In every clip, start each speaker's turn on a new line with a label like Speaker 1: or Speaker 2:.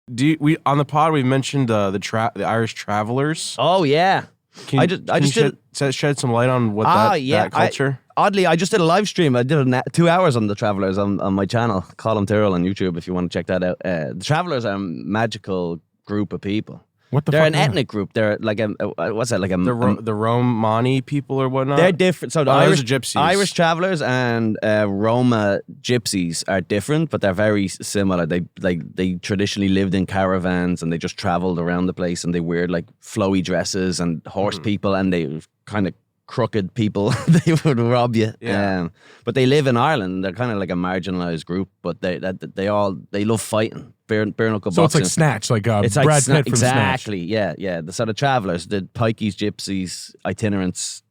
Speaker 1: we on the pod we mentioned the Irish travelers.
Speaker 2: Oh yeah.
Speaker 1: Can you shed some light on what that culture?
Speaker 2: Oddly, I just did a live stream. I did 2 hours on the Travelers on my channel, Colin Tyrrell on YouTube. If you want to check that out, the Travelers are a magical group of people. They're an ethnic group. They're like what's that? Like
Speaker 1: the Romani people or whatnot.
Speaker 2: They're different. So the
Speaker 1: Irish gypsies,
Speaker 2: Irish travelers, and Roma gypsies are different, but they're very similar. They traditionally lived in caravans and they just traveled around the place, and they wear like flowy dresses and horse people, and they kind of crooked people. They would rob you.
Speaker 1: Yeah.
Speaker 2: But they live in Ireland. They're kind of like a marginalized group, but they love fighting. Bare knuckle boxing.
Speaker 3: So it's like Snatch, like Brad Pitt from
Speaker 2: exactly.
Speaker 3: Snatch.
Speaker 2: Yeah. The sort of travelers, the pikeys, gypsies, itinerants,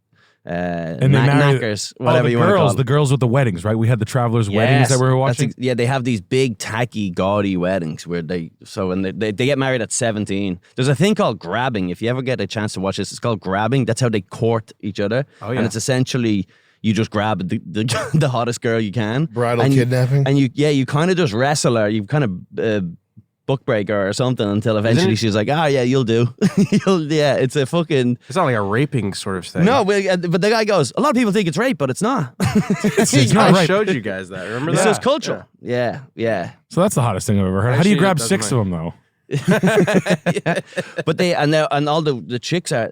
Speaker 3: and
Speaker 2: knackers, whatever you want to call them.
Speaker 3: The girls with the weddings, right? We had the travelers' weddings that we were watching.
Speaker 2: They have these big, tacky, gaudy weddings where they get married at 17. There's a thing called grabbing. If you ever get a chance to watch this, it's called grabbing. That's how they court each other.
Speaker 1: Oh, yeah.
Speaker 2: And it's essentially you just grab the hottest girl you can.
Speaker 4: Bridal kidnapping.
Speaker 2: And you kind of just wrestle her. You kind of bookbreaker or something until eventually she's like, yeah, you'll do. It's a fucking...
Speaker 1: It's not like a raping sort of thing.
Speaker 2: No, but the guy goes, a lot of people think it's rape, but it's not.
Speaker 3: It's not
Speaker 1: I
Speaker 3: rape.
Speaker 1: showed you guys that. Remember that?
Speaker 2: So it's cultural. Yeah.
Speaker 3: So that's the hottest thing I've ever heard. How do you grab 6 of them, though?
Speaker 2: Yeah. But and all the chicks are,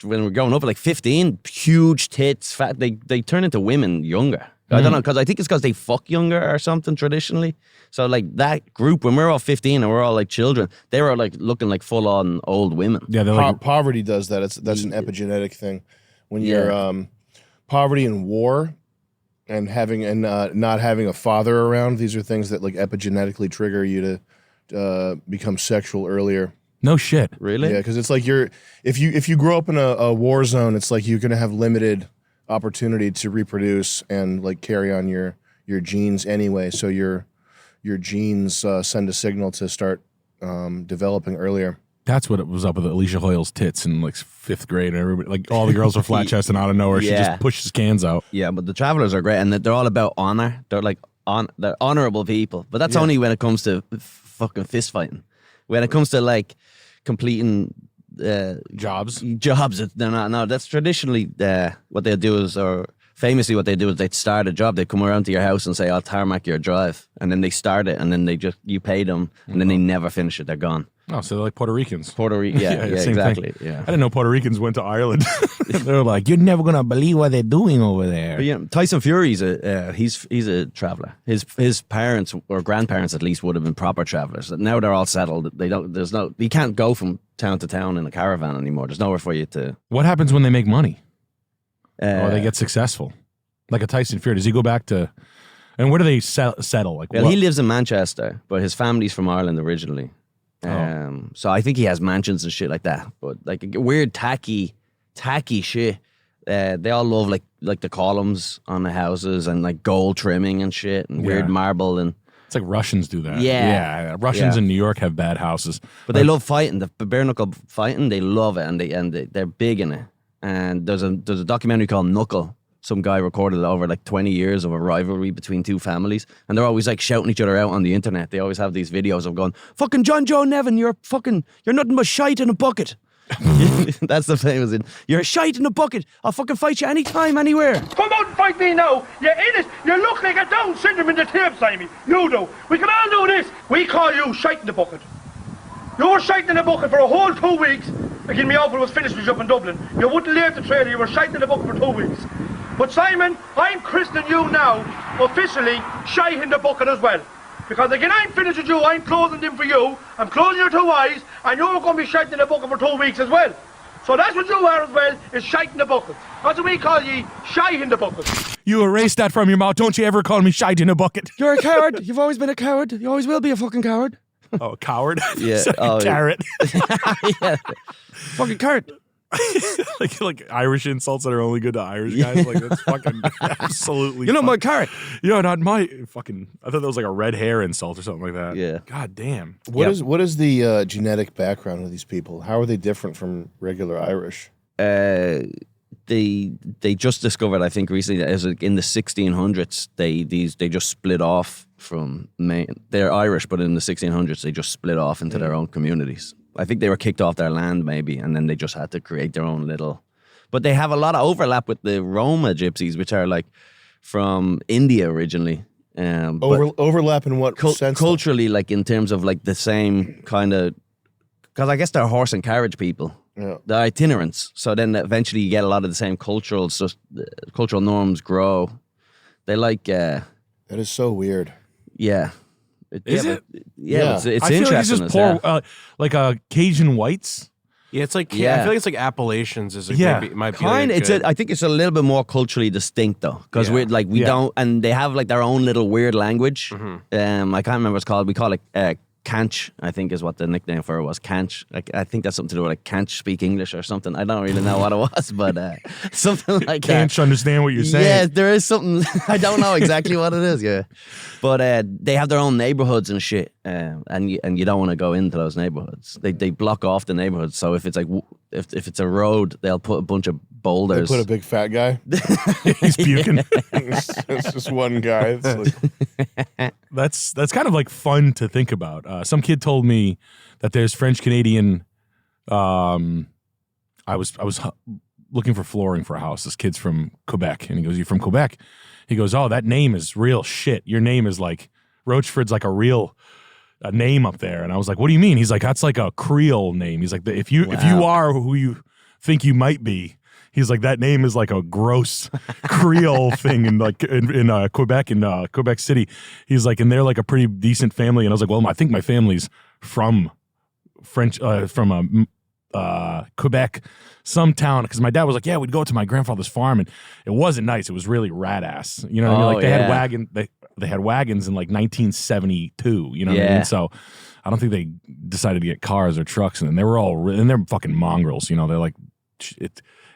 Speaker 2: when we're growing up, like 15, huge tits, fat. They turn into women younger. I don't know, because I think it's because they fuck younger or something traditionally. So like that group, when we're all 15 and we're all like children, they were like looking like full on old women.
Speaker 3: Yeah, they're like
Speaker 4: poverty does that. That's an epigenetic thing. When you're poverty and war, and not having a father around, these are things that like epigenetically trigger you to become sexual earlier.
Speaker 3: no shit.
Speaker 2: Really?
Speaker 4: Yeah, because it's like if you grow up in a war zone, it's like you're gonna have limited opportunity to reproduce and like carry on your genes anyway. So your genes send a signal to start developing earlier.
Speaker 3: That's what it was up with Alicia Hoyle's tits in like 5th grade, and everybody, like all the girls were flat chested, and out of nowhere she just pushes cans out.
Speaker 2: Yeah, but the Travelers are great, and they're all about honor. They're like they're honorable people, but that's only when it comes to fucking fist fighting. When it comes to like completing
Speaker 3: Jobs,
Speaker 2: they're not. No, that's traditionally what they do is, or famously what they do is they'd start a job. They come around to your house and say, "I'll tarmac your drive," and then they start it, and then you pay them, and then they never finish it. They're gone.
Speaker 3: Oh, so they're like Puerto Ricans.
Speaker 2: Yeah,
Speaker 3: same
Speaker 2: exactly.
Speaker 3: thing.
Speaker 2: Yeah.
Speaker 3: I didn't know Puerto Ricans went to Ireland. They were like, you're never gonna believe what they're doing over there.
Speaker 2: But yeah, Tyson Fury's he's a traveler. His parents or grandparents at least would have been proper travelers. Now they're all settled. You can't go from town to town in a caravan anymore. There's nowhere for you to.
Speaker 3: What happens when they make money? Or they get successful? Like a Tyson Fury, does he go back to? And where do they settle? Like,
Speaker 2: well, he lives in Manchester, but his family's from Ireland originally. So I think he has mansions and shit like that. But like weird tacky shit. They all love like the columns on the houses and like gold trimming and shit and weird marble, and
Speaker 3: it's like Russians do that.
Speaker 2: Yeah.
Speaker 3: Russians in New York have bad houses,
Speaker 2: but they love fighting. The bare knuckle fighting, they love it, and they're big in it. And there's a documentary called Knuckle. Some guy recorded it over like 20 years of a rivalry between two families, and they're always like shouting each other out on the internet. They always have these videos of going, "Fucking John Joe Nevin, you're nothing but shite in a bucket." That's the famous. You're shite in a bucket. I'll fucking fight you anytime, anywhere.
Speaker 5: Come out and fight me now. You in it. You look like a Down syndrome in the tape, Simon. You do. We can all do this. We call you shite in the bucket. You were shite in the bucket for a whole 2 weeks. Again, me offer was finished with you up in Dublin. You wouldn't leave the trailer. You were shite in the bucket for 2 weeks. But Simon, I'm christening you now, officially, shite in the bucket as well. Because again, I'm finished with you, I'm closing them for you, I'm closing your 2 eyes, and you're going to be shite in the bucket for 2 weeks as well. So that's what you are as well, is shite in the bucket. That's what we call ye, shite in the bucket.
Speaker 3: You erase that from your mouth. Don't you ever call me shite in a bucket.
Speaker 2: You're a coward. You've always been a coward. You always will be a fucking coward.
Speaker 3: Oh, a coward?
Speaker 2: Yeah.
Speaker 3: Carrot.
Speaker 2: Yeah. Fucking carrot.
Speaker 3: like Irish insults that are only good to Irish guys. Like that's fucking absolutely.
Speaker 2: You're not my carrot.
Speaker 3: You're not my fucking. I thought that was like a red hair insult or something like that.
Speaker 2: Yeah.
Speaker 3: God damn.
Speaker 4: What is the genetic background of these people? How are they different from regular Irish?
Speaker 2: They just discovered, I think, recently that as in the 1600s they just split off from Maine. They're Irish, but in the 1600s they just split off into their own communities. I think they were kicked off their land maybe, and then they just had to create their own little. But they have a lot of overlap with the Roma gypsies, which are like from India originally.
Speaker 4: Overlap in what sense?
Speaker 2: Culturally, like in terms of like the same kind of, because I guess they're horse and carriage people.
Speaker 4: Yeah.
Speaker 2: They're itinerants. So then eventually you get a lot of the same cultural norms grow. They like.
Speaker 4: That is so weird.
Speaker 2: Yeah.
Speaker 3: Is it?
Speaker 2: Yeah. It's
Speaker 3: I feel
Speaker 2: interesting.
Speaker 3: like it's just poor, like Cajun whites.
Speaker 1: Yeah, it's like I feel like it's like Appalachians is might be
Speaker 2: kind.
Speaker 1: Like
Speaker 2: I think it's a little bit more culturally distinct though, because we don't, and they have like their own little weird language. I can't remember what it's called. We call it Canch, I think is what the nickname for it was. Canch. Like I think that's something to do with like can't speak English or something. I don't really know what it was, but something like that.
Speaker 3: Can't understand what you're saying.
Speaker 2: Yeah, there is something. I don't know exactly what it is. Yeah, but they have their own neighborhoods and shit, and you don't want to go into those neighborhoods. They block off the neighborhoods. So if it's like if it's a road, they'll put a bunch of boulders.
Speaker 4: They put a big fat guy.
Speaker 3: He's puking.
Speaker 4: It's just one guy. It's like,
Speaker 3: That's kind of like fun to think about. Some kid told me that there's French Canadian. I was looking for flooring for a house. This kid's from Quebec, and he goes, "You from Quebec?" He goes, "Oh, that name is real shit. Your name is like Rochefort's like a real name up there." And I was like, "What do you mean?" He's like, "That's like a Creole name." He's like, "If you are who you think you might be." He's like, that name is like a gross Creole thing in Quebec, in Quebec City. He's like, and they're like a pretty decent family. And I was like, well, I think my family's from Quebec, some town. Because my dad was like, yeah, we'd go to my grandfather's farm, and it wasn't nice. It was really rat ass. You know what I mean? Like they had wagons in like 1972. You know what I mean? So I don't think they decided to get cars or trucks, and they're fucking mongrels. You know, they're like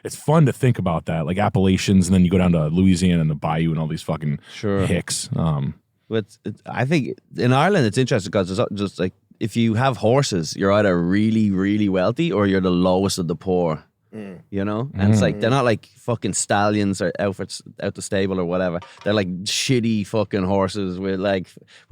Speaker 3: It's fun to think about that, like Appalachians, and then you go down to Louisiana and the Bayou and all these fucking hicks.
Speaker 2: But I think in Ireland it's interesting because it's just like if you have horses, you're either really, really wealthy or you're the lowest of the poor. You know, and it's like they're not like fucking stallions or outfits out the stable or whatever. They're like shitty fucking horses with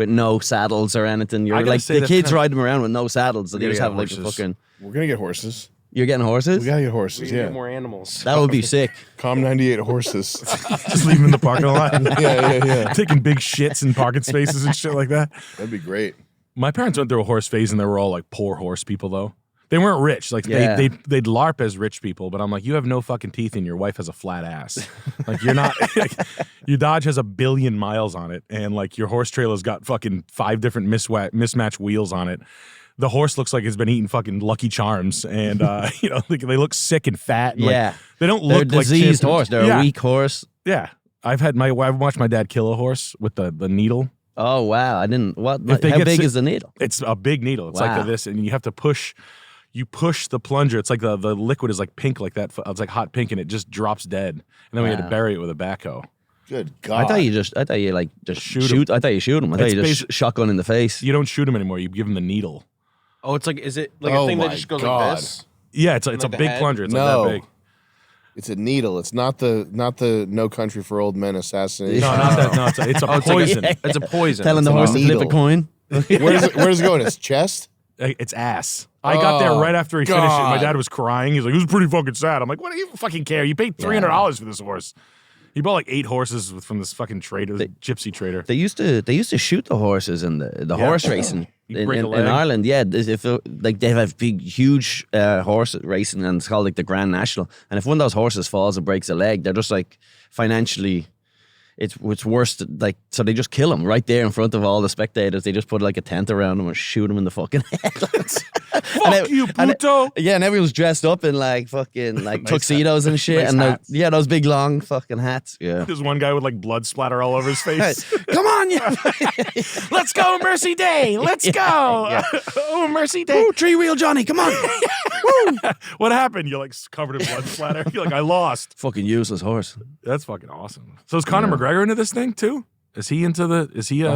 Speaker 2: no saddles or anything. You're like the kids ride them around with no saddles, so they just have like a fucking.
Speaker 4: we're gonna get horses.
Speaker 2: You're getting horses?
Speaker 4: We gotta get horses.
Speaker 1: get more animals.
Speaker 2: That would be sick.
Speaker 4: Com 98 horses.
Speaker 3: Just leave them in the parking lot.
Speaker 4: Yeah.
Speaker 3: Taking big shits in parking spaces and shit like that.
Speaker 4: That'd be great.
Speaker 3: My parents went through a horse phase, and they were all like poor horse people though. They weren't rich. Like they'd LARP as rich people, but I'm like, you have no fucking teeth and your wife has a flat ass. Like you're not. Like, your Dodge has 1 billion miles on it, and like your horse trailer's got fucking 5 different mismatched wheels on it. The horse looks like it's been eating fucking Lucky Charms, and you know, they look sick and fat. And, like, they don't look like
Speaker 2: diseased horse. They're a weak horse.
Speaker 3: Yeah, I've watched my dad kill a horse with the needle.
Speaker 2: Oh wow, I didn't. What? How big is the needle?
Speaker 3: It's a big needle. It's like this, and you have to push. You push the plunger. It's like the liquid is like pink, like that. It's like hot pink, and it just drops dead. And then we had to bury it with a backhoe.
Speaker 4: Good God!
Speaker 2: I thought you just shoot. I thought you shoot him. I thought you just shotgun in the face.
Speaker 3: You don't shoot him anymore. You give him the needle.
Speaker 1: Oh, it's like, is it like a thing that just goes like this?
Speaker 3: Yeah, it's a big plunger. It's like that big.
Speaker 4: It's a needle. It's not the No Country for Old Men assassination.
Speaker 3: No, not that. No, it's a poison.
Speaker 1: It's a poison.
Speaker 2: Telling the horse to flip a coin.
Speaker 4: Where does it go in his chest?
Speaker 3: It's ass. I got there right after he finished it. My dad was crying. He's like, it was pretty fucking sad. I'm like, what do you fucking care? You paid $300 for this horse. He bought like 8 horses from this fucking trader, gypsy trader.
Speaker 2: They used to shoot the horses in the horse racing in Ireland. Yeah, like they have big, huge horse racing, and it's called like the Grand National. And if one of those horses falls and breaks a leg, they're just like financially. It's worse, like, so they just kill him right there in front of all the spectators. They just put like a tent around him and shoot him in the fucking head.
Speaker 3: Fuck you, puto!
Speaker 2: And everyone's dressed up in like fucking like tuxedos and shit, and those big long fucking hats. Yeah,
Speaker 3: there's one guy with like blood splatter all over his face.
Speaker 2: Come on, yeah.
Speaker 3: Let's go, Mercy Day. Let's go. Yeah. Oh, Mercy Day.
Speaker 2: Ooh, three wheel Johnny, come on.
Speaker 3: What happened? You're like covered in blood splatter. You're like, I lost.
Speaker 2: Fucking useless horse.
Speaker 3: That's fucking awesome. So is Conor McGregor into this thing too? Is he into the? Is he a?